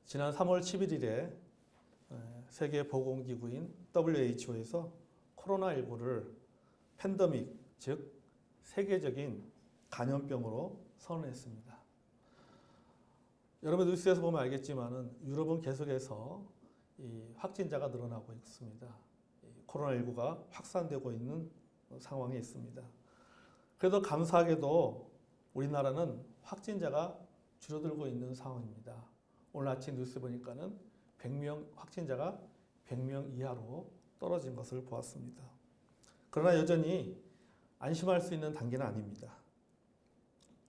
지난 3월 11일에 세계보건기구인 WHO에서 코로나19를 팬데믹, 즉 세계적인 감염병으로 선언했습니다. 여러분 뉴스에서 보면 알겠지만은 유럽은 계속해서 이 확진자가 늘어나고 있습니다. 코로나19가 확산되고 있는 상황에 있습니다. 그래도 감사하게도 우리나라는 확진자가 줄어들고 있는 상황입니다. 오늘 아침 뉴스 보니까는 100명 확진자가 100명 이하로 떨어진 것을 보았습니다. 그러나 여전히 안심할 수 있는 단계는 아닙니다.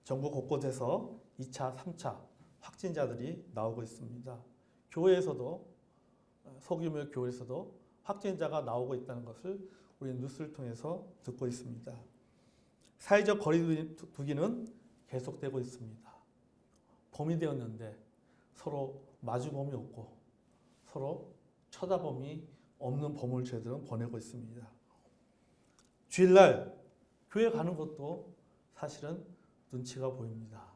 전국 곳곳에서 2차, 3차 확진자들이 나오고 있습니다. 교회에서도 소규모 교회에서도 확진자가 나오고 있다는 것을 우리 뉴스를 통해서 듣고 있습니다. 사회적 거리 두기는 계속되고 있습니다. 봄이 되었는데 서로 마주봄이 없고 서로 쳐다봄이 없는 봄을 저희들은 보내고 있습니다. 주일날 교회 가는 것도 사실은 눈치가 보입니다.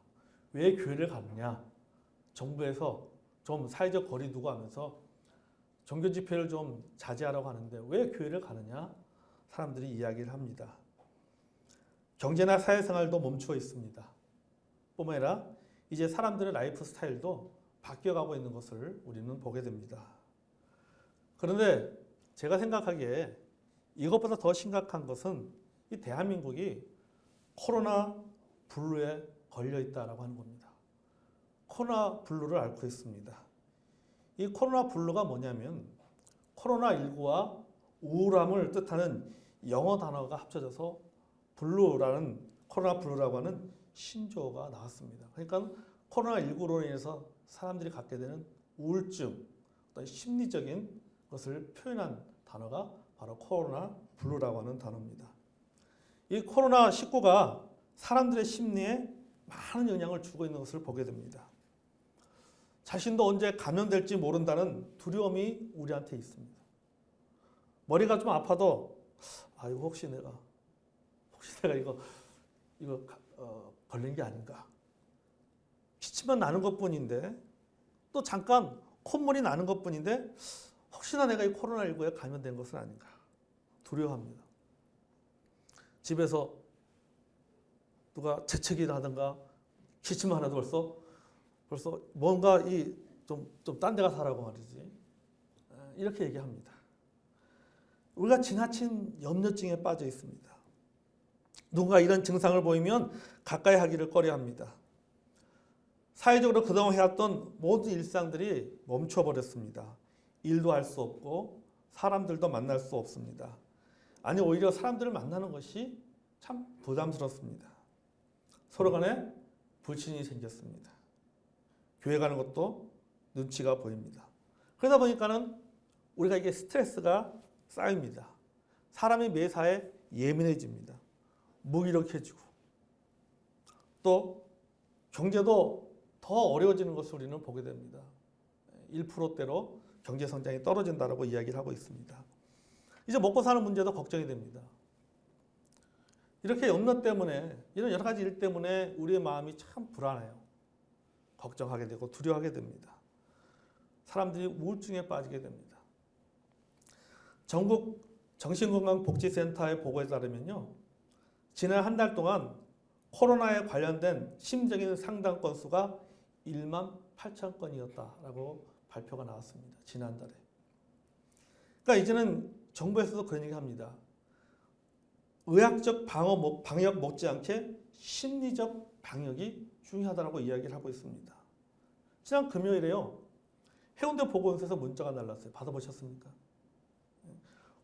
왜 교회를 가느냐? 정부에서 좀 사회적 거리 두고 하면서 종교 집회를 좀 자제하라고 하는데 왜 교회를 가느냐? 사람들이 이야기를 합니다. 경제나 사회생활도 멈추어 있습니다. 뿐만 아니라 이제 사람들의 라이프 스타일도 바뀌어가고 있는 것을 우리는 보게 됩니다. 그런데 제가 생각하기에 이것보다 더 심각한 것은 이 대한민국이 코로나 블루에 걸려 있다라고 하는 겁니다. 코로나 블루를 앓고 있습니다. 이 코로나 블루가 뭐냐면 코로나19와 우울함을 뜻하는 영어 단어가 합쳐져서 블루라는 코로나 블루라고 하는 신조어가 나왔습니다. 그러니까 코로나19로 인해서 사람들이 갖게 되는 우울증, 어떤 심리적인 것을 표현한 단어가 바로 코로나 블루라고 하는 단어입니다. 이 코로나19가 사람들의 심리에 많은 영향을 주고 있는 것을 보게 됩니다. 자신도 언제 감염될지 모른다는 두려움이 우리한테 있습니다. 머리가 좀 아파도 이거 혹시 내가 이거 걸린 게 아닌가. 기침만 나는 것뿐인데 또 잠깐 콧물이 나는 것뿐인데 혹시나 내가 이 코로나19에 감염된 것은 아닌가. 두려워합니다. 집에서 누가 재채기를 하든가 기침만 하도 벌써 뭔가 좀 딴 데 가서 하라고 말이지. 이렇게 얘기합니다. 우리가 지나친 염려증에 빠져 있습니다. 누군가 이런 증상을 보이면 가까이 하기를 꺼려합니다. 사회적으로 그동안 해왔던 모든 일상들이 멈춰버렸습니다. 일도 할 수 없고 사람들도 만날 수 없습니다. 아니 오히려 사람들을 만나는 것이 참 부담스럽습니다. 서로 간에 불신이 생겼습니다. 교회 가는 것도 눈치가 보입니다. 그러다 보니까는 우리가 이게 스트레스가 쌓입니다. 사람이 매사에 예민해집니다. 무기력해지고 또 경제도 더 어려워지는 것을 우리는 보게 됩니다. 1%대로 경제 성장이 떨어진다라고 이야기를 하고 있습니다. 이제 먹고 사는 문제도 걱정이 됩니다. 이렇게 염려 때문에 이런 여러 가지 일 때문에 우리의 마음이 참 불안해요. 걱정하게 되고 두려워하게 됩니다. 사람들이 우울증에 빠지게 됩니다. 전국 정신건강복지센터의 보고에 따르면요. 지난 한 달 동안 코로나에 관련된 심적인 상담 건수가 1만 8천 건이었다라고 발표가 나왔습니다. 지난달에. 그러니까 이제는 정부에서도 그런 얘기 합니다. 의학적 방역 못지않게 심리적 방역이 중요하다고 이야기를 하고 있습니다. 지난 금요일에요. 해운대 보건소에서 문자가 날랐어요. 받아보셨습니까?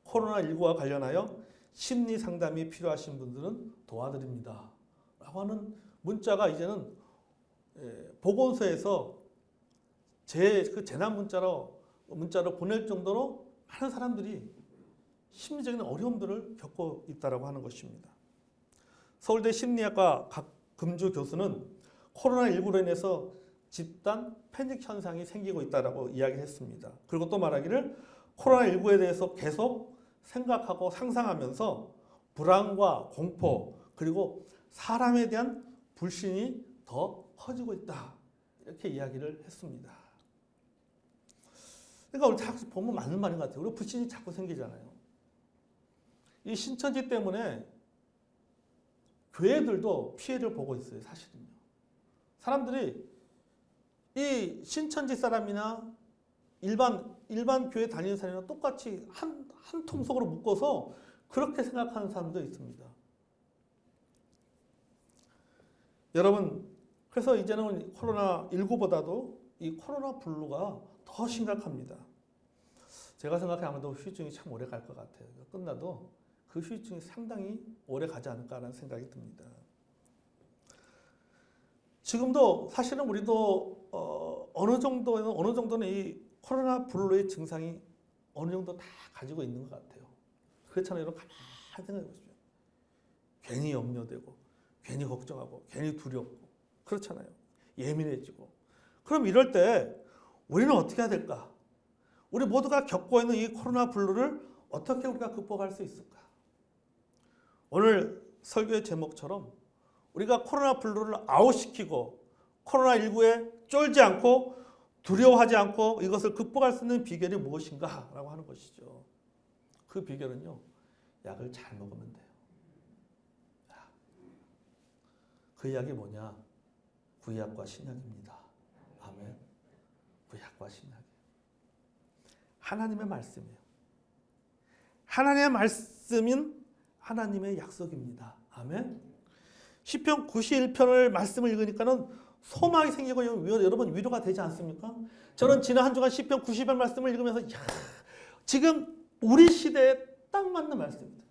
코로나19와 관련하여 심리 상담이 필요하신 분들은 도와드립니다. 라고 하는 문자가 이제는 보건소에서 재난 문자로 보낼 정도로 많은 사람들이 심리적인 어려움들을 겪고 있다고 하는 것입니다. 서울대 심리학과 박금주 교수는 코로나19로 인해서 집단 패닉 현상이 생기고 있다고 이야기를 했습니다. 그리고 또 말하기를 코로나19에 대해서 계속 생각하고 상상하면서 불안과 공포 그리고 사람에 대한 불신이 더 커지고 있다. 이렇게 이야기를 했습니다. 그러니까 우리 자꾸 보면 맞는 말인 것 같아요. 우리 불신이 자꾸 생기잖아요. 이 신천지 때문에 교회들도 피해를 보고 있어요. 사실은요. 사람들이 이 신천지 사람이나 일반 교회 다니는 사람이나 똑같이 한 통속으로 묶어서 그렇게 생각하는 사람도 있습니다. 여러분, 그래서 이제는 코로나19보다도 이 코로나 블루가 더 심각합니다. 제가 생각해 아마도 후유증이 참 오래 갈 것 같아요. 끝나도 그 후유증이 상당히 오래 가지 않을까라는 생각이 듭니다. 지금도 사실은 우리도 어느 정도는 이 코로나 블루의 증상이 어느 정도 다 가지고 있는 것 같아요. 그렇잖아요. 여러분 가만히 생각해 보십시오. 괜히 염려되고, 괜히 걱정하고, 괜히 두렵고, 그렇잖아요. 예민해지고. 그럼 이럴 때 우리는 어떻게 해야 될까? 우리 모두가 겪고 있는 이 코로나 블루를 어떻게 우리가 극복할 수 있을까? 오늘 설교의 제목처럼 우리가 코로나 블루를 아웃시키고 코로나19에 쫄지 않고 두려워하지 않고 이것을 극복할 수 있는 비결이 무엇인가? 라고 하는 것이죠. 그 비결은요, 약을 잘 먹으면 돼요. 그 약이 뭐냐? 구약과 신약입니다. 아멘. 구약과 신약. 하나님의 말씀이에요. 하나님의 말씀은 하나님의 약속입니다. 아멘. 시편 91편을 말씀을 읽으니까는 소망이 생기고 여러분 위로가 되지 않습니까? 저는 지난 한 주간 시편 90편 말씀을 읽으면서 지금 우리 시대에 딱 맞는 말씀입니다.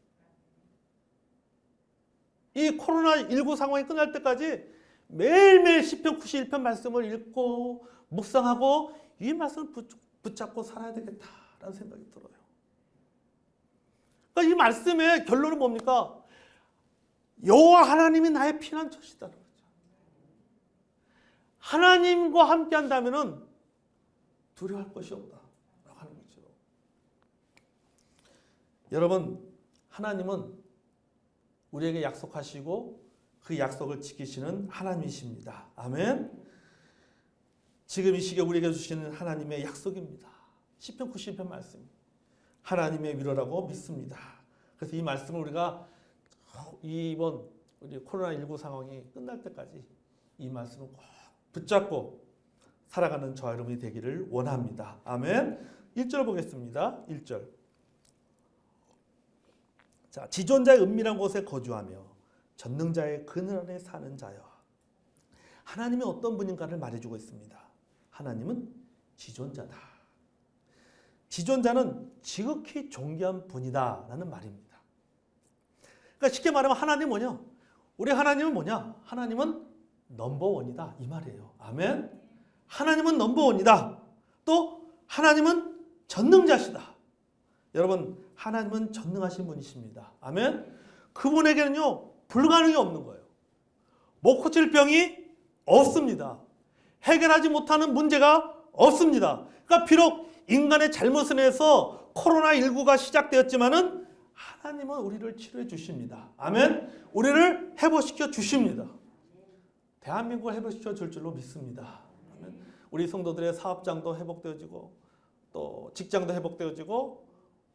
이 코로나19 상황이 끝날 때까지 매일매일 시편 91편 말씀을 읽고 묵상하고 이 말씀을 붙잡고 살아야 되겠다라는 생각이 들어요. 그러니까 이 말씀의 결론은 뭡니까? 여호와 하나님이 나의 피난처시다는 거죠. 하나님과 함께 한다면은 두려워할 것이 없다라고 하는 거죠. 여러분, 하나님은 우리에게 약속하시고 그 약속을 지키시는 하나님이십니다. 아멘. 지금 이 시기에 우리에게 주시는 하나님의 약속입니다. 시편 90편 말씀. 하나님의 위로라고 믿습니다. 그래서 이 말씀을 우리가 이번 우리 코로나19 상황이 끝날 때까지 이 말씀을 꼭 붙잡고 살아가는 저와 여러분이 되기를 원합니다. 아멘. 1절 보겠습니다. 1절. 자, 지존자의 은밀한 곳에 거주하며 전능자의 그늘 안에 사는 자여. 하나님이 어떤 분인가를 말해주고 있습니다. 하나님은 지존자다. 지존자는 지극히 존귀한 분이다 라는 말입니다. 그러니까 쉽게 말하면 하나님은 뭐냐? 우리 하나님은 뭐냐? 하나님은 넘버원이다 이 말이에요. 아멘. 하나님은 넘버원이다. 또 하나님은 전능자시다. 여러분, 하나님은 전능하신 분이십니다. 아멘. 그분에게는요 불가능이 없는 거예요. 못 고칠 병이 없습니다. 해결하지 못하는 문제가 없습니다. 그러니까 비록 인간의 잘못을 해서 코로나19가 시작되었지만은 하나님은 우리를 치료해 주십니다. 아멘. 우리를 회복시켜 주십니다. 대한민국을 회복시켜 줄 줄로 믿습니다. 아멘. 우리 성도들의 사업장도 회복되어지고 또 직장도 회복되어지고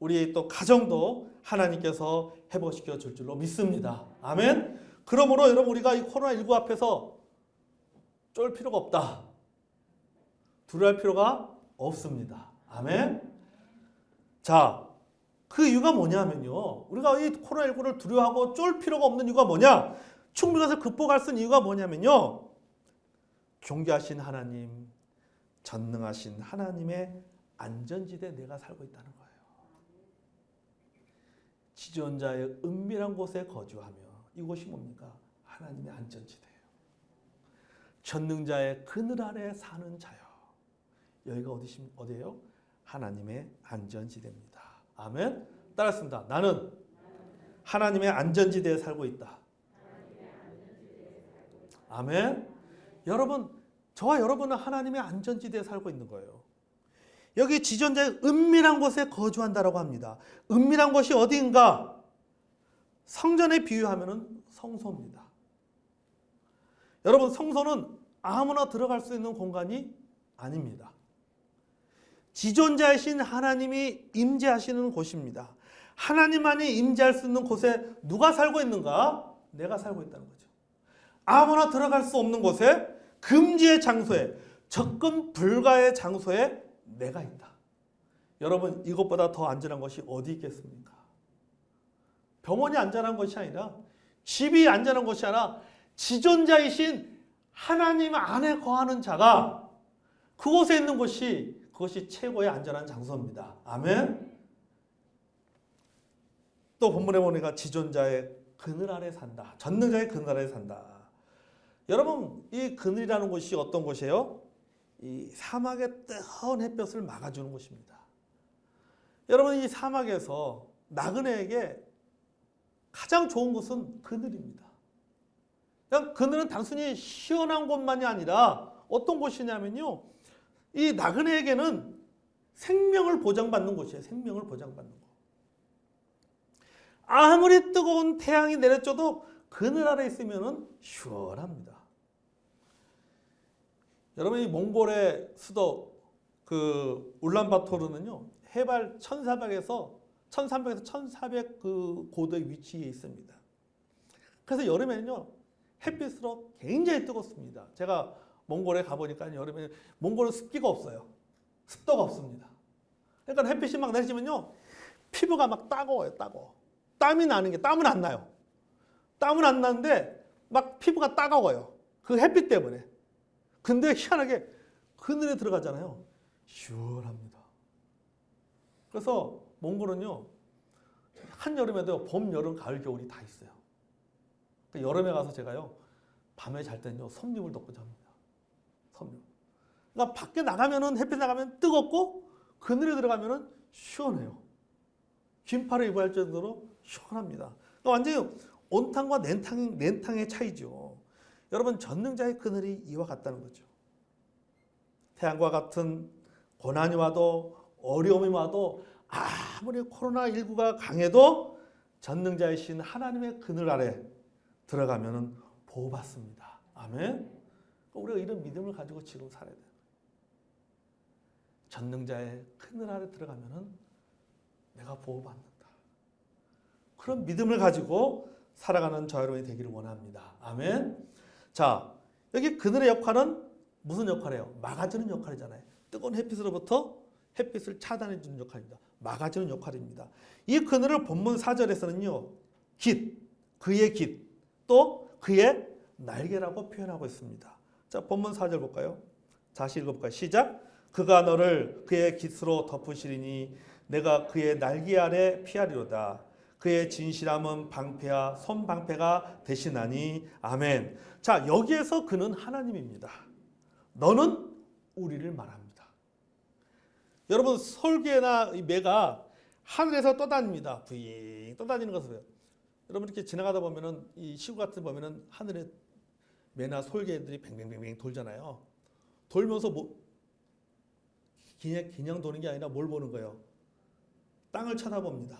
우리 또 가정도 하나님께서 회복시켜 줄 줄로 믿습니다. 아멘. 그러므로 여러분 우리가 이 코로나19 앞에서 쫄 필요가 없다. 두려워할 필요가 없습니다. 아멘. 자, 그 이유가 뭐냐면요. 우리가 이 코로나19를 두려워하고 쫄 필요가 없는 이유가 뭐냐? 충분히 그것을 극복할 수 있는 이유가 뭐냐면요. 존귀하신 하나님, 전능하신 하나님의 안전지대에 내가 살고 있다는 거예요. 지존자의 은밀한 곳에 거주하며 이곳이 뭡니까? 하나님의 안전지대예요. 전능자의 그늘 아래 사는 자요. 여기가 어디예요? 하나님의 안전지대입니다. 아멘. 따랐습니다. 나는 하나님의 안전지대에 살고 있다. 아멘. 여러분, 저와 여러분은 하나님의 안전지대에 살고 있는 거예요. 여기 지존자의 은밀한 곳에 거주한다라고 합니다. 은밀한 곳이 어디인가? 성전에 비유하면 성소입니다. 여러분, 성소는 아무나 들어갈 수 있는 공간이 아닙니다. 지존자이신 하나님이 임재하시는 곳입니다. 하나님만이 임재할 수 있는 곳에 누가 살고 있는가? 내가 살고 있다는 거죠. 아무나 들어갈 수 없는 곳에, 금지의 장소에, 접근 불가의 장소에 내가 있다. 여러분, 이것보다 더 안전한 것이 어디 있겠습니까? 병원이 안전한 것이 아니라, 집이 안전한 것이 아니라 지존자이신 하나님 안에 거하는 자가 그곳에 있는 곳이, 그것이 최고의 안전한 장소입니다. 아멘. 또 본문에 보니까 지존자의 그늘 아래 산다. 전능자의 그늘 아래 산다. 여러분, 이 그늘이라는 곳이 어떤 곳이에요? 이 사막의 뜨거운 햇볕을 막아주는 곳입니다. 여러분, 이 사막에서 나그네에게 가장 좋은 곳은 그늘입니다. 그냥 그늘은 단순히 시원한 곳만이 아니라 어떤 곳이냐면요, 이 나그네에게는 생명을 보장받는 곳이에요. 생명을 보장받는 곳. 아무리 뜨거운 태양이 내려져도 그늘 아래 있으면 시원합니다. 여러분, 이 몽골의 수도 그 울란바토르는요, 해발 1400에서 1400 그 고도에 위치해 있습니다. 그래서 여름에는요, 햇빛으로 굉장히 뜨겁습니다. 제가 몽골에 가보니까 여름에 몽골은 습기가 없어요. 습도가 없습니다. 그러니까 햇빛이 막 내리지면요, 피부가 막 따가워요. 따가워. 땀이 나는 게, 땀은 안 나요. 땀은 안 나는데 막 피부가 따가워요. 그 햇빛 때문에. 근데 희한하게 그늘에 들어가잖아요. 시원합니다. 그래서 몽골은요, 한여름에도 봄, 여름, 가을, 겨울이 다 있어요. 여름에 가서 제가요, 밤에 잘 때는요, 섭립을 덮고 잡니다. 섭립. 그러니까 밖에 나가면은, 햇빛 나가면 뜨겁고, 그늘에 들어가면은 시원해요. 긴팔을 입어야 할 정도로 시원합니다. 그러니까 완전히 온탕과 냉탕의 차이죠. 여러분, 전능자의 그늘이 이와 같다는 거죠. 태양과 같은 고난이 와도, 어려움이 와도, 아무리 코로나19가 강해도 전능자이신 하나님의 그늘 아래 들어가면은 보호받습니다. 아멘. 우리가 이런 믿음을 가지고 지금 살아야 돼요. 전능자의 그늘 아래 들어가면은 내가 보호받는다. 그런 믿음을 가지고 살아가는 저 여러분이 되기를 원합니다. 아멘. 자, 여기 그늘의 역할은 무슨 역할이에요? 막아주는 역할이잖아요. 뜨거운 햇빛으로부터 햇빛을 차단해 주는 역할입니다. 막아주는 역할입니다. 이 그늘을 본문 4절에서는요, 깃, 그의 깃, 또 그의 날개라고 표현하고 있습니다. 자, 본문 4절 볼까요? 다시 읽어볼까요? 시작. 그가 너를 그의 깃으로 덮으시리니 내가 그의 날개 아래 피하리로다. 그의 진실함은 방패와 손방패가 되시나니. 아멘. 자, 여기에서 그는 하나님입니다. 너는 우리를 말합니다. 여러분, 솔개나 매가 하늘에서 떠다닙니다. 부잉 떠다니는 것을 봐요. 여러분, 이렇게 지나가다 보면은, 이 시구 같은 데 보면은 하늘에 매나 솔개들이 뱅뱅뱅뱅 돌잖아요. 돌면서 뭐 그냥 도는 게 아니라 뭘 보는 거예요? 땅을 쳐다봅니다.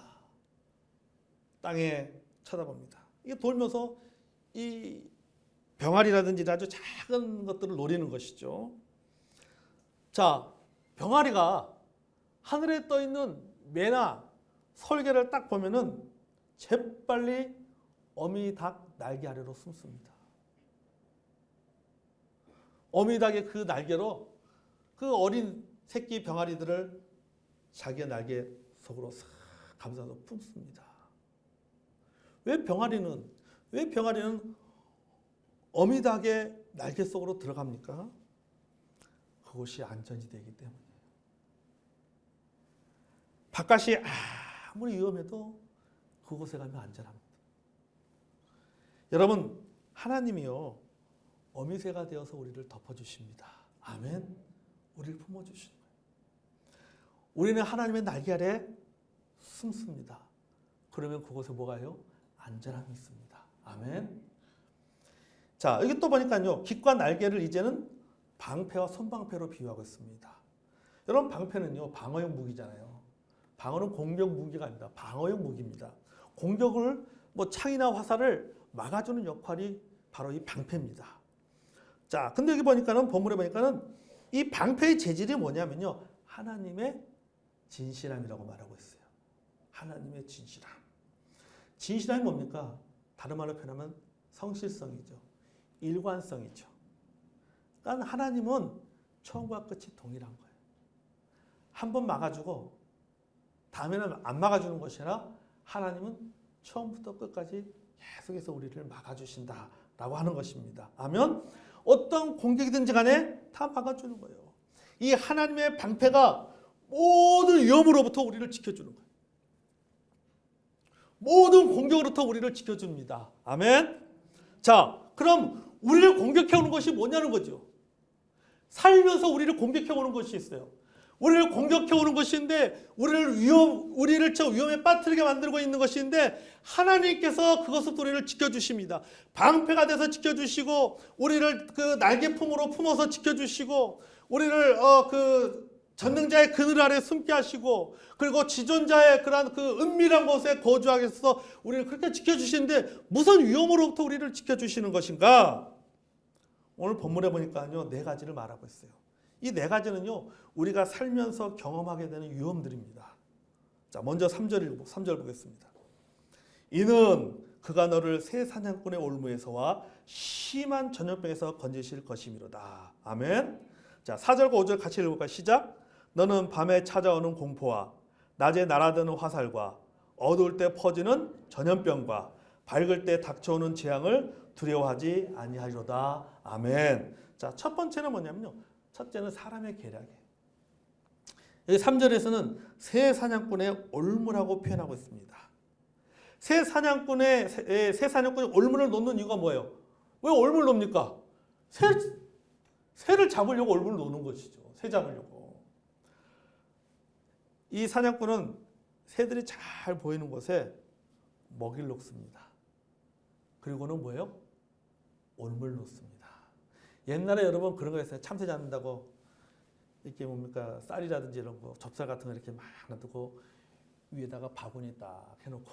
땅에 쳐다봅니다. 이게 돌면서 이 병아리라든지 아주 작은 것들을 노리는 것이죠. 자, 병아리가 하늘에 떠 있는 매나 설개를 딱 보면은 재빨리 어미닭 날개 아래로 숨습니다. 어미닭의 그 날개로 그 어린 새끼 병아리들을 자기의 날개 속으로 싹 감싸서 품습니다. 왜 병아리는 어미닭의 날개 속으로 들어갑니까? 그곳이 안전지대이기 때문이에요. 바깥이 아무리 위험해도 그곳에 가면 안전합니다. 여러분, 하나님이요, 어미새가 되어서 우리를 덮어주십니다. 아멘. 우리를 품어주시는 거예요. 우리는 하나님의 날개 아래 숨습니다. 그러면 그곳에 뭐가요? 안전함이 있습니다. 아멘. 자, 여기 또 보니까요, 깃과 날개를 이제는 방패와 손방패로 비유하고 있습니다. 여러분, 방패는요, 방어용 무기잖아요. 방어는 공격 무기가 아닙니다. 방어용 무기입니다. 공격을, 창이나 화살을 막아주는 역할이 바로 이 방패입니다. 자, 근데 여기 보니까는 본문에 보니까는 이 방패의 재질이 뭐냐면요. 하나님의 진실함이라고 말하고 있어요. 하나님의 진실함. 진실함이 뭡니까? 다른 말로 표현하면 성실성이죠. 일관성이죠. 그러니까 하나님은 처음과 끝이 동일한 거예요. 한 번 막아주고 다음에는 안 막아주는 것이 아니라 하나님은 처음부터 끝까지 계속해서 우리를 막아주신다라고 하는 것입니다. 아멘. 어떤 공격이든지 간에 다 막아주는 거예요. 이 하나님의 방패가 모든 위험으로부터 우리를 지켜주는 거예요. 모든 공격으로부터 우리를 지켜줍니다. 아멘. 자, 그럼 우리를 공격해오는 것이 뭐냐는 거죠. 살면서 우리를 공격해오는 것이 있어요. 우리를 공격해오는 것인데 우리를 저 위험에 빠뜨리게 만들고 있는 것인데 하나님께서 그것을 우리를 지켜주십니다. 방패가 돼서 지켜주시고 우리를 그 날개품으로 품어서 지켜주시고 우리를 그 전능자의 그늘 아래 숨게 하시고 그리고 지존자의 그러한 그 은밀한 곳에 거주하게 해서 우리를 그렇게 지켜주시는데 무슨 위험으로부터 우리를 지켜주시는 것인가? 오늘 본문에 보니까요 4가지를 말하고 있어요. 이 4가지는요 우리가 살면서 경험하게 되는 위험들입니다. 자, 먼저 3절 보겠습니다. 이는 그가 너를 새 사냥꾼의 올무에서와 심한 전염병에서 건지실 것이미로다. 아멘. 자, 4절과 5절 같이 읽어볼까요? 시작. 너는 밤에 찾아오는 공포와 낮에 날아드는 화살과 어두울 때 퍼지는 전염병과 밝을 때 닥쳐오는 재앙을 두려워하지 아니하리로다. 아멘. 자, 첫 번째는 뭐냐면요. 첫째는 사람의 계략이에요. 여기 3절에서는 새 사냥꾼의 올무라고 표현하고 있습니다. 새 사냥꾼이 올무를 놓는 이유가 뭐예요? 왜 올무를 놓습니까? 새를 잡으려고 올무를 놓는 것이죠. 새 잡으려고. 이 사냥꾼은 새들이 잘 보이는 곳에 먹이를 놓습니다. 그리고는 뭐예요? 올무를 놓습니다. 옛날에 여러분 그런 거 있어요. 참새 잡는다고 이렇게 뭡니까 쌀이라든지 이런 거 좁쌀 같은 거 이렇게 막 놔두고 위에다가 바구니 딱 해놓고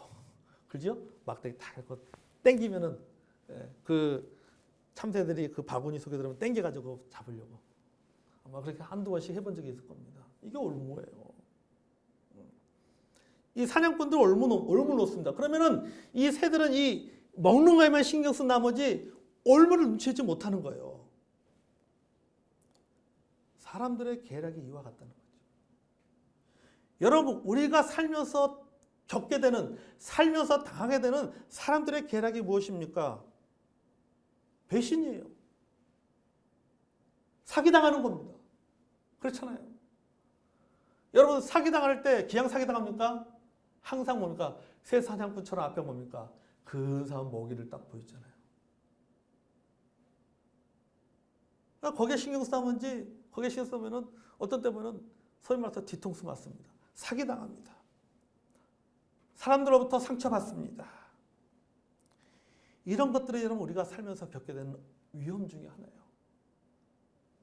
그죠? 막대기 딱 해놓고 땡기면은 그 참새들이 그 바구니 속에 들어오면 땡겨가지고 잡으려고 아마 그렇게 한두 번씩 해본 적이 있을 겁니다. 이게 올무예요. 이 사냥꾼들 올무 놓습니다. 그러면은 이 새들은 이 먹는 거에만 신경 쓴 나머지 올무를 눈치채지 못하는 거예요. 사람들의 계략이 이와 같다는 거죠. 여러분, 우리가 살면서 겪게 되는, 살면서 당하게 되는 사람들의 계략이 무엇입니까? 배신이에요. 사기당하는 겁니다. 그렇잖아요. 여러분, 사기당할 때 기양 사기당합니까? 항상 뭡니까? 새 사냥꾼처럼 앞에 뭡니까? 근사한 먹이를 딱 보이잖아요. 거기에 신경 쓰면지 거기에 신경 쓰면은 어떤 때 보면 소위 말해서 뒤통수 맞습니다. 사기당합니다. 사람들로부터 상처받습니다. 이런 것들이 여러분 우리가 살면서 겪게 되는 위험 중에 하나예요.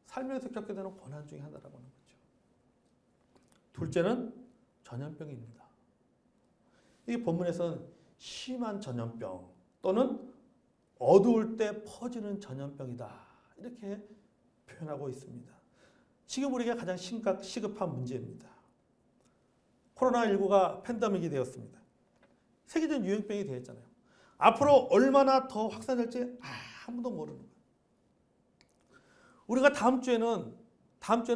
살면서 겪게 되는 고난 중에 하나라고 하는 거죠. 둘째는 전염병입니다. 이 본문에서는 심한 전염병 또는 어두울 때 퍼지는 전염병이다. 이렇게 표현하고 있습니다. 지금 우리가 가장 시급한 문제입니다. 코로나19가 팬데믹이 되었습니다. 세계적인 유행병이 되었잖아요. 앞으로 얼마나 더 확산될지 아무도 모르는 거예요. 우리가 다음 주에는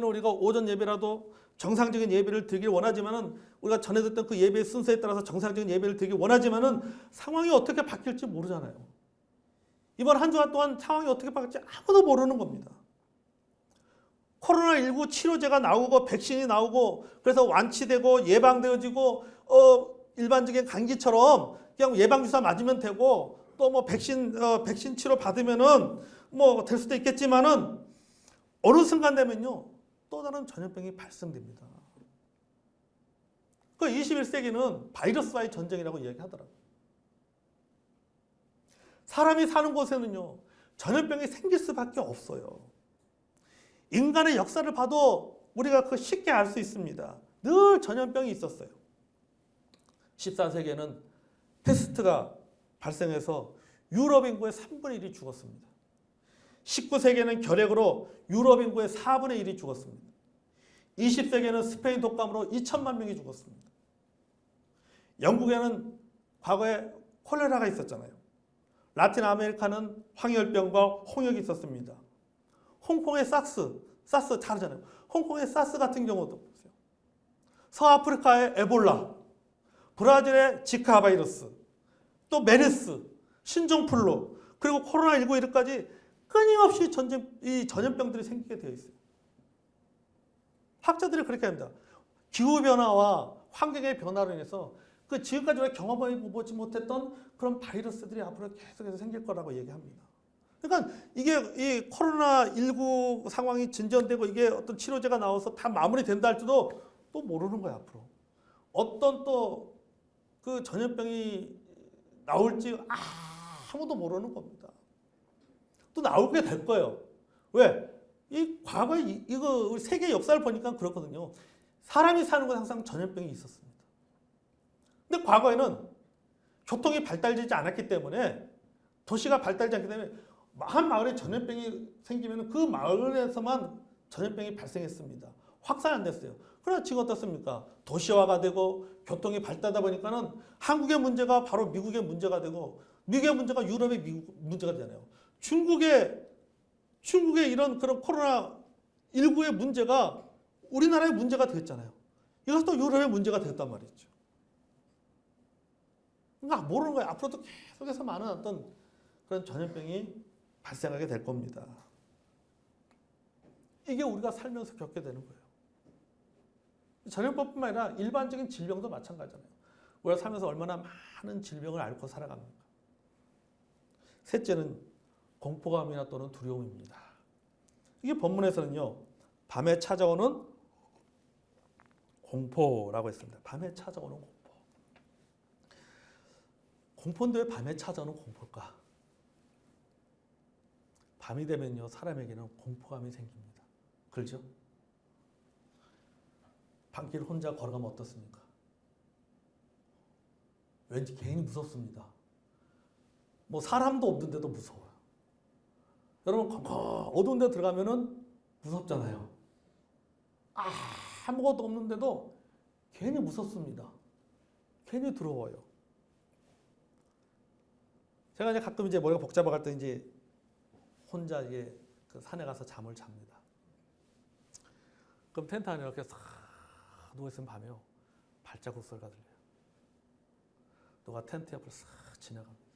우리가 오전 예배라도 정상적인 예배를 드리길 원하지만은 우리가 전에 듣던 그 예배의 순서에 따라서 정상적인 예배를 드리길 원하지만은 상황이 어떻게 바뀔지 모르잖아요. 이번 한 주간 동안 상황이 어떻게 바뀔지 아무도 모르는 겁니다. 코로나19 치료제가 나오고 백신이 나오고 그래서 완치되고 예방되어지고 일반적인 감기처럼 그냥 예방주사 맞으면 되고 또 뭐 백신 치료 받으면은 뭐 될 수도 있겠지만은 어느 순간 되면요 또 다른 전염병이 발생됩니다. 그 21세기는 바이러스와의 전쟁이라고 이야기하더라고요. 사람이 사는 곳에는요 전염병이 생길 수밖에 없어요. 인간의 역사를 봐도 우리가 그 쉽게 알 수 있습니다. 늘 전염병이 있었어요. 14세기에는 페스트가 발생해서 유럽 인구의 3분의 1이 죽었습니다. 19세기에는 결핵으로 유럽 인구의 4분의 1이 죽었습니다. 20세기에는 스페인 독감으로 2천만 명이 죽었습니다. 영국에는 과거에 콜레라가 있었잖아요. 라틴 아메리카는 황열병과 홍역이 있었습니다. 홍콩의 사스 잘 알잖아요. 홍콩의 사스 같은 경우도 보세요. 서아프리카의 에볼라, 브라질의 지카 바이러스, 또 메르스, 신종플루, 그리고 코로나19 이렇게까지 끊임없이 이 전염병들이 생기게 되어 있어요. 학자들이 그렇게 합니다. 기후변화와 환경의 변화로 인해서 그 지금까지 우리가 경험해보지 못했던 그런 바이러스들이 앞으로 계속해서 생길 거라고 얘기합니다. 그러니까 이게 이 코로나19 상황이 진전되고 이게 어떤 치료제가 나와서 다 마무리된다 할지도 또 모르는 거야, 앞으로. 어떤 또 그 전염병이 나올지 아무도 모르는 겁니다. 또 나오게 될 거예요. 왜? 이 과거에 이거 우리 세계 역사를 보니까 그렇거든요. 사람이 사는 곳에 항상 전염병이 있었습니다. 근데 과거에는 교통이 발달되지 않았기 때문에, 도시가 발달되지 않기 때문에 한 마을에 전염병이 생기면 그 마을에서만 전염병이 발생했습니다. 확산 안 됐어요. 그러나 지금 어떻습니까? 도시화가 되고 교통이 발달하다 보니까는 한국의 문제가 바로 미국의 문제가 되고, 미국의 문제가 유럽의 문제가 되잖아요. 중국의 이런 그런 코로나19의 문제가 우리나라의 문제가 되었잖아요. 이것도 유럽의 문제가 되었단 말이죠. 그러니까 모르는 거예요. 앞으로도 계속해서 많은 어떤 그런 전염병이 발생하게 될 겁니다. 이게 우리가 살면서 겪게 되는 거예요. 전염병뿐만 아니라 일반적인 질병도 마찬가지잖아요. 우리가 살면서 얼마나 많은 질병을 앓고 살아갑니까? 셋째는 공포감이나 또는 두려움입니다. 이게 본문에서는요, 밤에 찾아오는 공포라고 했습니다. 밤에 찾아오는 공포. 공포인데 왜 밤에 찾아오는 공포일까? 밤이 되면요, 사람에게는 공포감이 생깁니다. 그렇죠? 밤길 혼자 걸어가면 어떻습니까? 왠지 괜히 무섭습니다. 뭐 사람도 없는데도 무서워요. 여러분 어두운 데 들어가면은 무섭잖아요. 아무것도 없는데도 괜히 무섭습니다. 괜히 두려워요. 제가 이제 가끔 이제 머리가 복잡할 때 이제 혼자 이게 그 산에 가서 잠을 잡니다. 그럼 텐트 안에 이렇게 싹 누워있으면 밤에요, 발자국 소리가 들려요. 누가 텐트 옆을 싹 지나갑니다.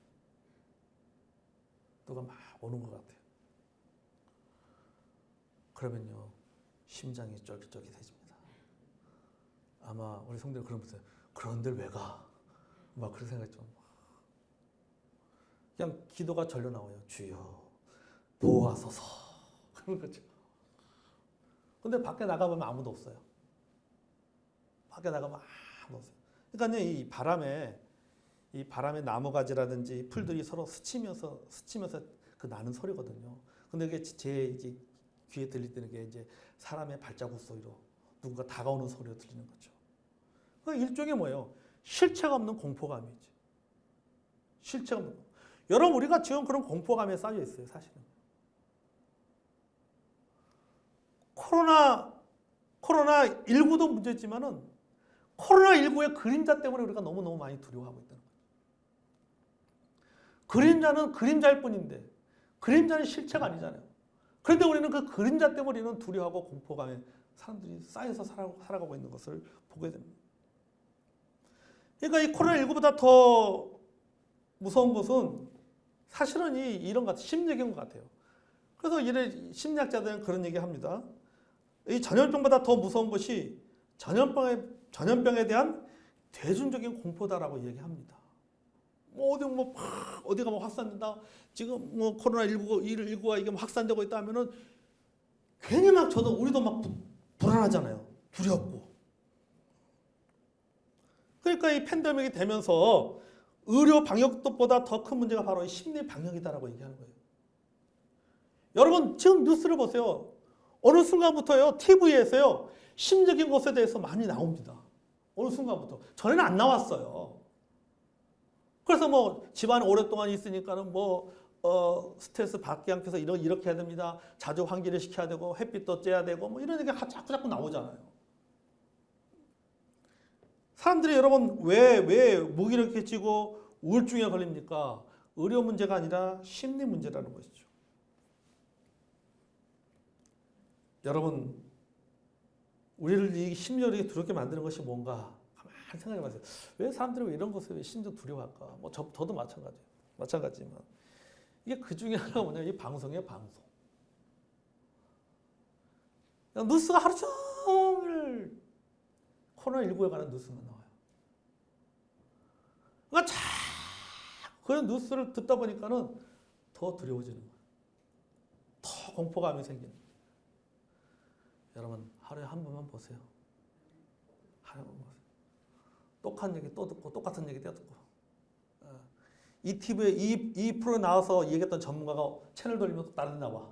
누가 막 오는 것 같아요. 그러면요, 심장이 쫄깃쫄깃해집니다. 아마 우리 성도들 그런 분들, 그런 데를 왜 가? 막 그런 생각이 좀. 그냥 기도가 절로 나와요. 주여 보호하소서. 그런 거죠. 근데 밖에 나가보면 아무도 없어요. 밖에 나가면 아무도 없어요. 그러니까 이 바람에 나무가지라든지 풀들이 서로 스치면서 그 나는 소리거든요. 근데 이게 제 이제 귀에 들릴 때는 게 이제 사람의 발자국 소리로, 누군가 다가오는 소리로 들리는 거죠. 그러니까 일종의 뭐예요? 실체가 없는 공포감이지. 실체가 없는 공포. 여러분, 우리가 지금 그런 공포감에 쌓여 있어요, 사실은. 코로나19도 문제지만은 코로나19의 그림자 때문에 우리가 너무너무 많이 두려워하고 있다는 거예요. 그림자는 그림자일 뿐인데, 그림자는 실체가 아니잖아요. 그런데 우리는 그 그림자 때문에 우리는 두려워하고 공포감에 사람들이 쌓여서 살아가고 있는 것을 보게 됩니다. 그러니까 이 코로나19보다 더 무서운 것은 사실은 이런 것 같아요. 심리적인 것 같아요. 그래서 심리학자들은 그런 얘기 합니다. 이 전염병보다 더 무서운 것이 전염병에 대한 대중적인 공포다라고 얘기합니다. 어디가 확산된다. 지금 코로나19가 이게 확산되고 있다 하면은 괜히 우리도 막 불안하잖아요. 두렵고. 그러니까 이 팬데믹이 되면서 의료 방역보다 더 큰 문제가 바로 이 심리 방역이다라고 얘기하는 거예요. 여러분, 지금 뉴스를 보세요. 어느 순간부터요, TV에서요, 심적인 것에 대해서 많이 나옵니다. 어느 순간부터. 전에는 안 나왔어요. 그래서 집안에 오랫동안 있으니까는 스트레스 받게 않기 위해서 이렇게 해야 됩니다. 자주 환기를 시켜야 되고 햇빛도 쬐야 되고 뭐 이런 얘기가 자꾸 나오잖아요. 사람들이 여러분 왜 목이 이렇게 찌고 우울증에 걸립니까? 의료 문제가 아니라 심리 문제라는 것이죠. 여러분 우리를 이 심리를 두렵게 만드는 것이 뭔가 가만히 생각해 보세요. 왜 사람들이 왜 이런 것을 왜 심리적 두려워할까? 뭐 저도 마찬가지지만 이게 그 중에 하나가 뭐냐면 이 방송이에요, 방송. 뉴스가 하루 종일 코로나19에 관한 뉴스만 나와요. 그러니까 그런 뉴스를 듣다 보니까는 더 두려워지는 거예요. 더 공포감이 생기는 거예요. 여러분 하루에 한 번만 보세요. 하루에 한 번 보세요. 똑같은 얘기 또 듣고 똑같은 얘기 또 듣고. 이 TV에 이 프로에 나와서 얘기했던 전문가가 채널 돌리면 또 다른 데 나와.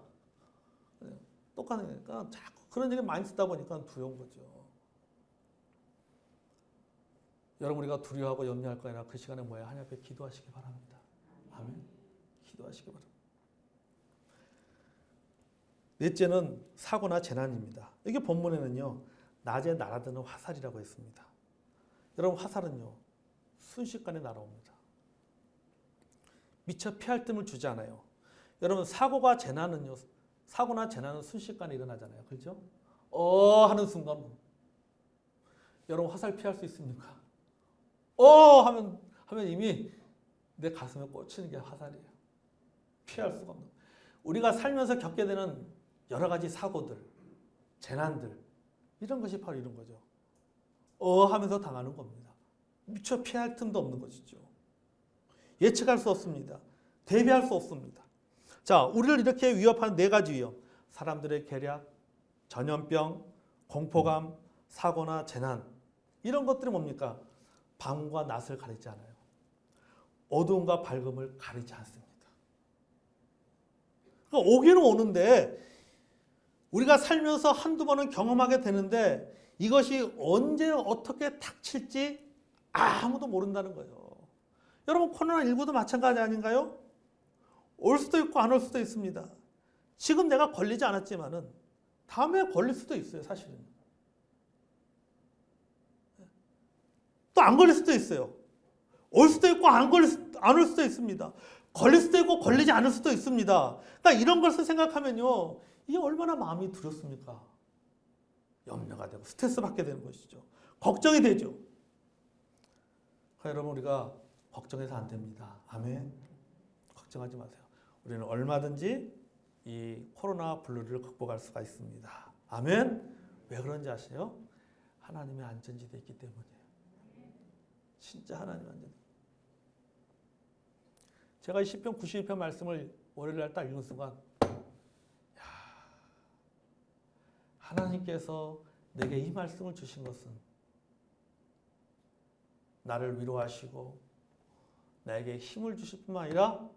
똑같은 얘기니까 자꾸 그런 얘기 많이 듣다 보니까 두려운 거죠. 여러분 우리가 두려워하고 염려할 거 아니라 그 시간에 뭐야? 하나님 앞에 기도하시기 바랍니다. 아멘. 기도하시기 바랍니다. 넷째는 사고나 재난입니다. 이게 본문에는요. 낮에 날아드는 화살이라고 했습니다. 여러분 화살은요. 순식간에 날아옵니다. 미처 피할 틈을 주지 않아요. 여러분 사고나 재난은 순식간에 일어나잖아요. 그렇죠? 하는 순간 여러분 화살 피할 수 있습니까? 하면 이미 내 가슴에 꽂히는 게 화살이에요. 피할 수가 없는. 우리가 살면서 겪게 되는 여러 가지 사고들, 재난들 이런 것이 바로 이런 거죠. 하면서 당하는 겁니다. 미처 피할 틈도 없는 것이죠. 예측할 수 없습니다. 대비할 수 없습니다. 자, 우리를 이렇게 위협하는 네 가지 위협. 사람들의 계략, 전염병, 공포감, 사고나 재난. 이런 것들이 뭡니까? 밤과 낮을 가리지 않아요. 어두움과 밝음을 가리지 않습니다. 그러니까 오기는 오는데 우리가 살면서 한두 번은 경험하게 되는데 이것이 언제 어떻게 닥칠지 아무도 모른다는 거예요. 여러분 코로나19도 마찬가지 아닌가요? 올 수도 있고 안 올 수도 있습니다. 지금 내가 걸리지 않았지만은 다음에 걸릴 수도 있어요, 사실은. 또 안 걸릴 수도 있어요. 올 수도 있고 안 올 수도 있습니다. 걸릴 수도 있고 걸리지 않을 수도 있습니다. 그러니까 이런 것을 생각하면요. 이게 얼마나 마음이 두렵습니까? 염려가 되고 스트레스 받게 되는 것이죠. 걱정이 되죠. 그러니까 여러분 우리가 걱정해서 안 됩니다. 아멘. 걱정하지 마세요. 우리는 얼마든지 이 코로나 블루를 극복할 수가 있습니다. 아멘. 왜 그런지 아세요? 하나님의 안전지대에 있기 때문이에요. 진짜 하나님의 안전지대. 제가 이 시편 92편 말씀을 월요일 날 딱 읽은 순간 하나님께서 내게 이 말씀을 주신 것은 나를 위로하시고 나에게 힘을 주실 뿐만 아니라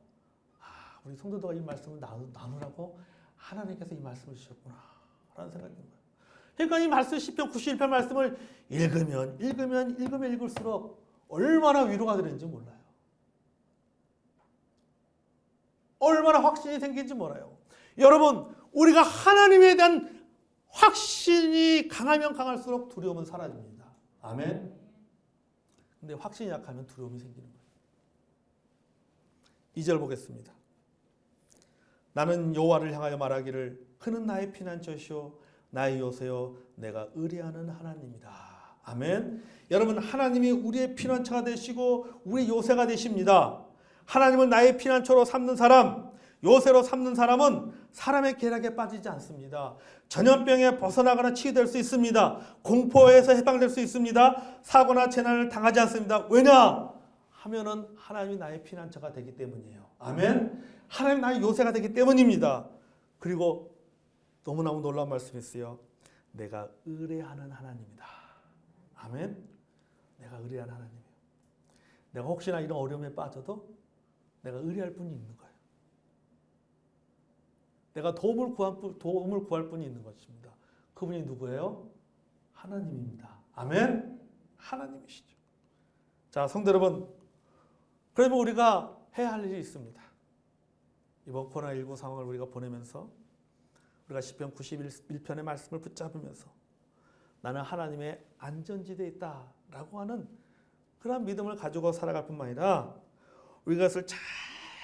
우리 성도들과 이 말씀을 나누라고 하나님께서 이 말씀을 주셨구나 라는 생각이 든 거예요. 그러니까 이 말씀 시편 91편 말씀을 읽으면 읽을수록 얼마나 위로가 되는지 몰라요. 얼마나 확신이 생긴지 몰라요. 여러분 우리가 하나님에 대한 확신이 강하면 강할수록 두려움은 사라집니다. 아멘. 근데 확신이 약하면 두려움이 생기는 거예요. 2절 보겠습니다. 나는 여호와를 향하여 말하기를 그는 나의 피난처시오 나의 요새요 내가 의뢰하는 하나님이다. 아멘. 여러분 하나님이 우리의 피난처가 되시고 우리 요새가 되십니다. 하나님을 나의 피난처로 삼는 사람, 요새로 삼는 사람은 사람의 계략에 빠지지 않습니다. 전염병에 벗어나거나 치유될 수 있습니다. 공포에서 해방될 수 있습니다. 사고나 재난을 당하지 않습니다. 왜냐? 하면은 하나님이 나의 피난처가 되기 때문이에요. 아멘. 하나님 나의 요새가 되기 때문입니다. 그리고 너무너무 놀라운 말씀이 있어요. 내가 의뢰하는 하나님이다. 아멘. 내가 의뢰하는 하나님이에요. 내가 혹시나 이런 어려움에 빠져도 내가 의뢰할 분이 있는 거예요. 내가 도움을 구할 분이 있는 것입니다. 그분이 누구예요? 하나님입니다. 아멘. 하나님이시죠. 자, 성도 여러분, 그러면 우리가 해야 할 일이 있습니다. 이번 코로나19 상황을 우리가 보내면서 우리가 시편 91편의 말씀을 붙잡으면서 나는 하나님의 안전지대에 있다라고 하는 그런 믿음을 가지고 살아갈 뿐만 아니라 우리가 그것을 잘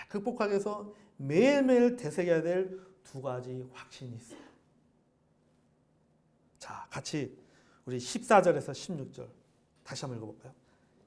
극복하기 위해서 매일매일 되새겨야 될 두 가지 확신이 있어요. 자, 같이 우리 14절에서 16절 다시 한번 읽어볼까요?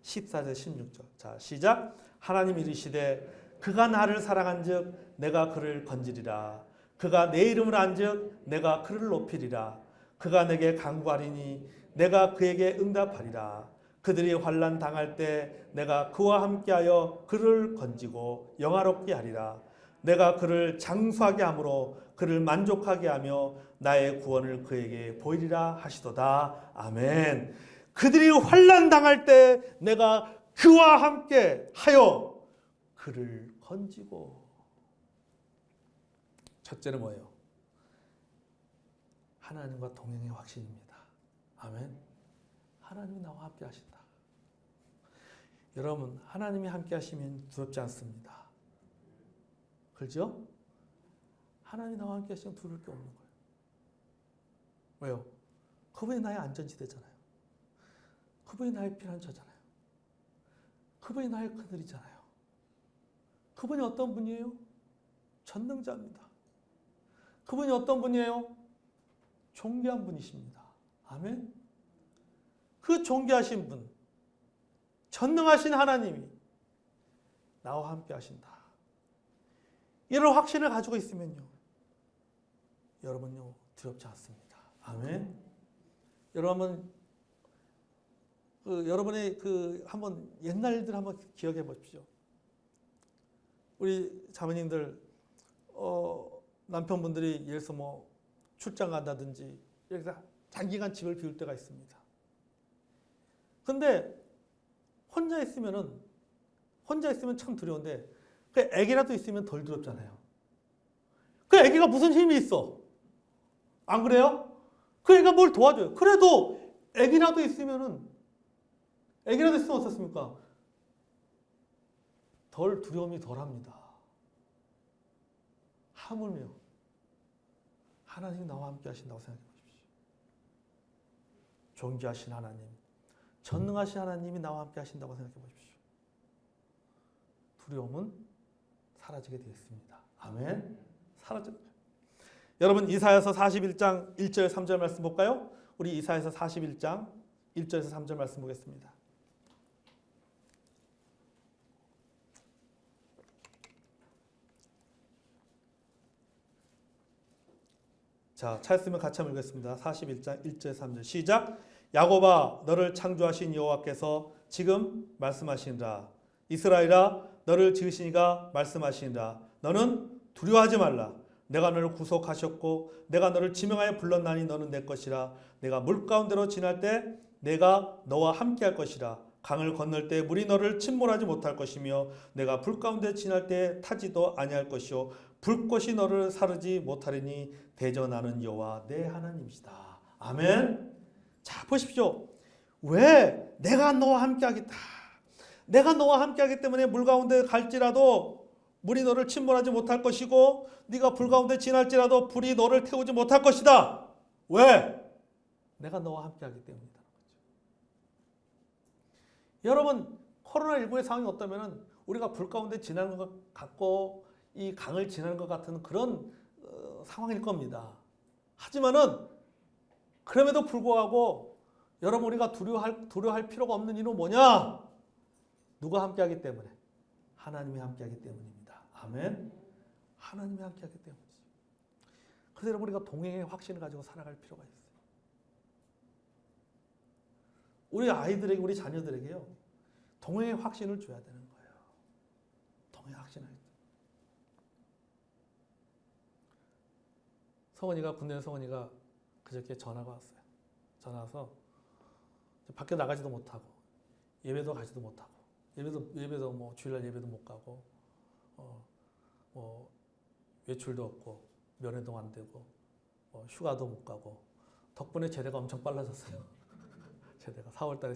14절 16절. 자, 시작. 하나님 이르시되 그가 나를 사랑한즉 내가 그를 건지리라. 그가 내 이름을 안즉 내가 그를 높이리라. 그가 내게 간구하리니 내가 그에게 응답하리라. 그들이 환난 당할 때 내가 그와 함께하여 그를 건지고 영화롭게 하리라. 내가 그를 장수하게 함으로 그를 만족하게 하며 나의 구원을 그에게 보이리라 하시도다. 아멘. 그들이 환난 당할 때 내가 그와 함께 하여 그를 건지고. 첫째는 뭐예요? 하나님과 동행의 확신입니다. 아멘. 하나님이 나와 함께 하신다. 여러분, 하나님이 함께 하시면 두렵지 않습니다. 그렇죠? 하나님이 나와 함께 하시면 두려울 게 없는 거예요. 왜요? 그분이 나의 안전지대잖아요. 그분이 나의 피난처잖아요. 그분이 나의 그늘이잖아요. 그분이 어떤 분이에요? 전능자입니다. 그분이 어떤 분이에요? 존귀한 분이십니다. 아멘. 그 존귀하신 분, 전능하신 하나님이 나와 함께 하신다. 이런 확신을 가지고 있으면요, 여러분요 두렵지 않습니다. 아멘. 여러분, 여러분의 한번 옛날 일들 한번 기억해 보십시오. 우리 자매님들 남편분들이 예를 들어서 뭐 출장 간다든지 여기서 장기간 집을 비울 때가 있습니다. 근데 혼자 있으면 참 두려운데 그 애기라도 있으면 덜 두렵잖아요. 그 애기가 무슨 힘이 있어? 안 그래요? 그 애기가 뭘 도와줘요. 그래도 애기라도 있으면 어떻습니까? 덜 두려움이 덜합니다. 하물며 하나님이 나와 함께 하신다고 생각해 보십시오. 존귀하신 하나님, 전능하신 하나님이 나와 함께 하신다고 생각해 보십시오. 두려움은 사라지게 되겠습니다. 아멘. 사라져. 여러분, 이사야서 41장 1절 3절 말씀 볼까요? 우리 이사야서 41장 1절에서 3절 말씀 보겠습니다. 자, 찾았으면 같이 한번 읽겠습니다. 41장 1절 3절 시작. 야곱아, 너를 창조하신 여호와께서 지금 말씀하시니라. 이스라엘아, 너를 지으시니가 말씀하시니라. 너는 두려워하지 말라. 내가 너를 구속하셨고 내가 너를 지명하여 불렀나니 너는 내 것이라. 내가 물 가운데로 지날 때 내가 너와 함께할 것이라. 강을 건널 때 물이 너를 침몰하지 못할 것이며 내가 불 가운데 지날 때 타지도 아니할 것이요 불꽃이 너를 사르지 못하리니 대저 나는 여호와 내 하나님이시다. 아멘. 자, 보십시오. 왜? 내가 너와 함께하겠다. 내가 너와 함께하기 때문에 물 가운데 갈지라도 물이 너를 침몰하지 못할 것이고 네가 불 가운데 지날지라도 불이 너를 태우지 못할 것이다. 왜? 내가 너와 함께하기 때문이다. 여러분, 코로나19의 상황이 어떠면 우리가 불 가운데 지나는 것 같고 이 강을 지나는 것 같은 그런 상황일 겁니다. 하지만은 그럼에도 불구하고 여러분, 우리가 두려워할 필요가 없는 이유는 뭐냐? 누가 함께하기 때문에? 하나님이 함께하기 때문입니다. 아멘. 하나님이 함께하기 때문이죠. 그래서 여러분, 우리가 동행의 확신을 가지고 살아갈 필요가 있어요. 우리 아이들에게, 우리 자녀들에게요, 동행의 확신을 줘야 되는 거예요. 동행의 확신을. 성원이가 그저께 전화가 왔어요. 전화 와서 밖에 나가지도 못하고 예배도 가지도 못하고 예배도 뭐 주일날 예배도 못 가고 뭐 외출도 없고 면회도 안 되고 휴가도 못 가고 덕분에 제대가 엄청 빨라졌어요. 제대가 4월달에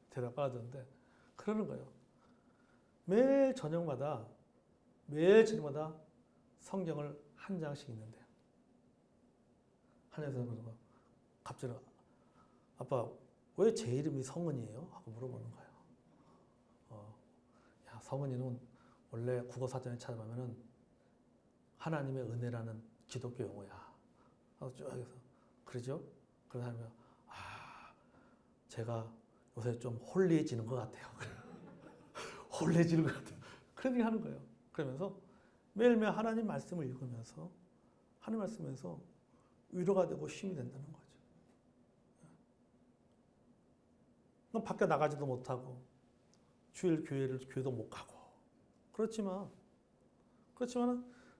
제대가 빨라졌는데 그러는 거예요. 매일 저녁마다 매일 저녁마다 성경을 한 장씩 읽는데요. 하늘에서 그러고 갑자기 아빠 왜 제 이름이 성은이에요? 하고 물어보는 거예요. 야, 성은이는 원래 국어사전에 찾아보면은 하나님의 은혜라는 기독교 용어야. 하고 쭉 해서 그러죠? 그러다 하면 제가 요새 좀 홀리해지는 것 같아요. 홀리해지는 것 같아요. 그런 얘기 하는 거예요. 그러면서 매일매일 하나님 말씀을 읽으면서 하나님 말씀에서 위로가 되고 힘이 된다는 거죠. 그럼 밖에 나가지도 못하고 주일 교회도 못 가고 그렇지만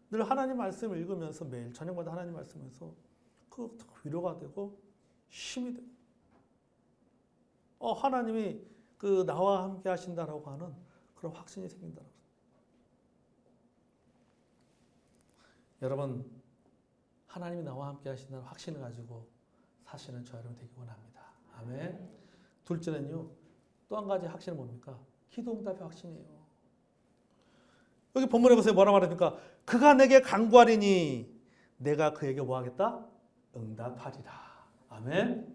늘 하나님 말씀을 읽으면서 매일 저녁마다 하나님 말씀에서 그 위로가 되고 힘이 되고 하나님이 그 나와 함께 하신다라고 하는 그런 확신이 생긴다는 거죠. 여러분 하나님이 나와 함께 하신다는 확신을 가지고 사시는 저 여러분 되기 원합니다. 아멘. 둘째는요. 또 한 가지 확신은 뭡니까? 기도응답의 확신이에요. 여기 본문에 보세요. 뭐라 말합니까? 그가 내게 간구하리니 내가 그에게 뭐 하겠다? 응답하리라. 아멘.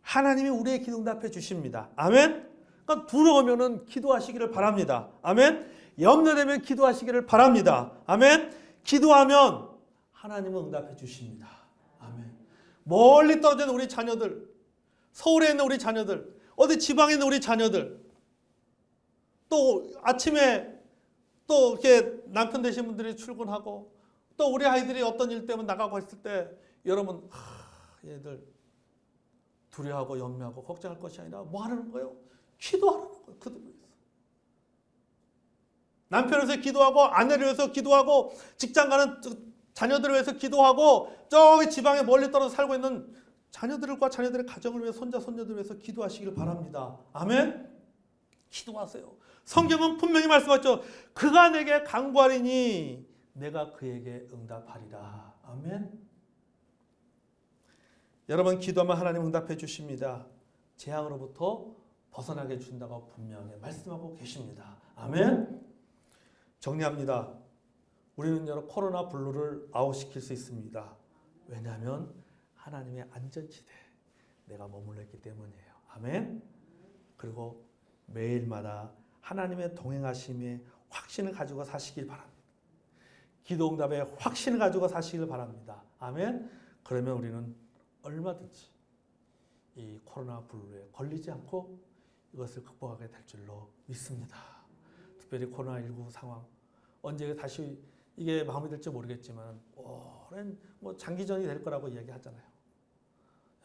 하나님이 우리의 기도 응답해 주십니다. 아멘. 그러니까 두려우면은 기도하시기를 바랍니다. 아멘. 염려되면 기도하시기를 바랍니다. 아멘. 기도하면 하나님은 응답해 주십니다. 아멘. 멀리 떨어져 있는 우리 자녀들, 서울에 있는 우리 자녀들, 어디 지방에 있는 우리 자녀들, 또 아침에 또 이렇게 남편 되신 분들이 출근하고 또 우리 아이들이 어떤 일 때문에 나가고 했을 때 여러분 얘들 두려워하고 염려하고 걱정할 것이 아니라 뭐 하는 거예요? 기도하는 거예요. 그들을 위해서. 남편을 위해서 기도하고 아내를 위해서 기도하고 직장 가는 자녀들을 위해서 기도하고 저기 지방에 멀리 떨어져 살고 있는 자녀들과 자녀들의 가정을 위해 손자 손녀들을 위해서 기도하시길 바랍니다. 아멘. 기도하세요. 성경은 분명히 말씀하죠. 그가 내게 간구하리니 내가 그에게 응답하리라. 아멘. 여러분 기도하면 하나님 응답해 주십니다. 재앙으로부터 벗어나게 해준다고 분명히 말씀하고 계십니다. 아멘. 정리합니다. 우리는 여러 코로나 블루를 아웃시킬 수 있습니다. 왜냐하면 하나님의 안전지대에 내가 머물러 있기 때문이에요. 아멘. 그리고 매일마다 하나님의 동행하심에 확신을 가지고 사시길 바랍니다. 기도응답에 확신을 가지고 사시길 바랍니다. 아멘. 그러면 우리는 얼마든지 이 코로나 블루에 걸리지 않고 이것을 극복하게 될 줄로 믿습니다. 특별히 코로나19 상황 언제 다시 이게 마음이 될지 모르겠지만 오랜 장기전이 될 거라고 이야기하잖아요.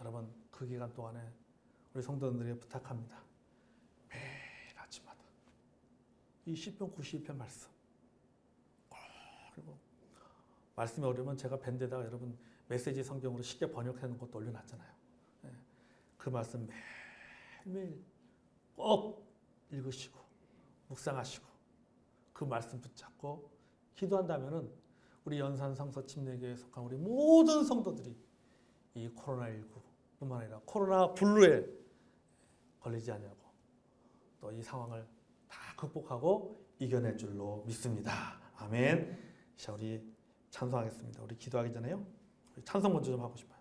여러분 그 기간 동안에 우리 성도들에게 부탁합니다. 매일 아침마다 이 시편 91편 말씀 그리고 말씀이 어려우면 제가 밴드에다가 여러분 메시지 성경으로 쉽게 번역하는 것도 올려놨잖아요. 그 말씀 매일매일 꼭 읽으시고 묵상하시고 그 말씀 붙잡고 기도한다면은 우리 연산성서 침례교회에 속한 우리 모든 성도들이 이 코로나19뿐만 아니라 코로나 블루에 걸리지 않냐고 또 이 상황을 다 극복하고 이겨낼 줄로 믿습니다. 아멘. 자, 우리 찬송하겠습니다. 우리 기도하기 전에요. 우리 찬송 먼저 좀 하고 싶어요.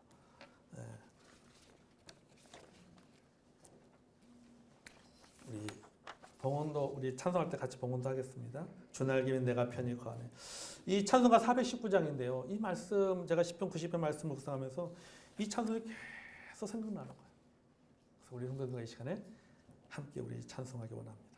우리 봉헌도 우리 찬송할 때 같이 봉헌도 하겠습니다. 주날기면 내가 편히 거하네. 이 찬송가 419장인데요. 이 말씀 제가 시편 90편 말씀 묵상하면서 이 찬송이 계속 생각나는 거예요. 그래서 우리 성도들과 이 시간에 함께 우리 찬송하기 원합니다.